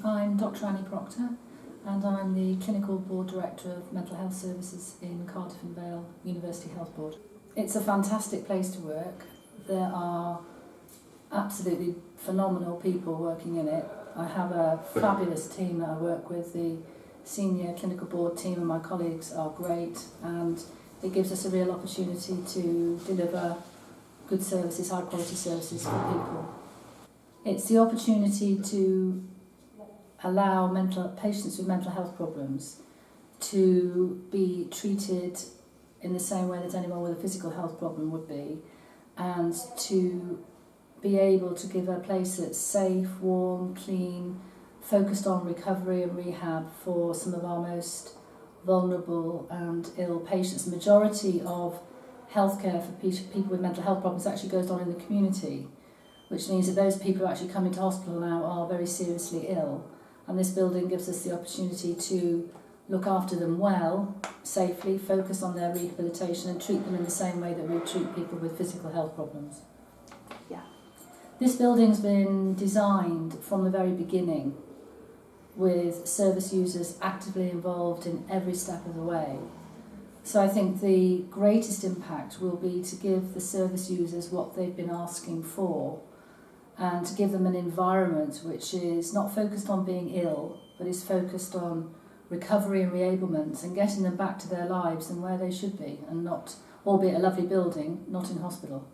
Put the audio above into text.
I'm Dr. Annie Procter, and I'm the Clinical Board Director of Mental Health Services in Cardiff and Vale University Health Board. It's a fantastic place to work. There are absolutely phenomenal people working in it. I have a fabulous team that I work with. The senior clinical board team and my colleagues are great, and it gives us a real opportunity to deliver good services, high quality services for people. It's the opportunity to allow patients with mental health problems to be treated in the same way that anyone with a physical health problem would be, and to be able to give a place that's safe, warm, clean, focused on recovery and rehab for some of our most vulnerable and ill patients. The majority of healthcare for people with mental health problems actually goes on in the community, which means that those people who actually come into hospital now are very seriously ill, and this building gives us the opportunity to look after them well, safely, focus on their rehabilitation and treat them in the same way that we treat people with physical health problems. Yeah. This building's been designed from the very beginning with service users actively involved in every step of the way. So I think the greatest impact will be to give the service users what they've been asking for, and to give them an environment which is not focused on being ill, but is focused on recovery and reablement and getting them back to their lives and where they should be, and not, albeit a lovely building, not in hospital.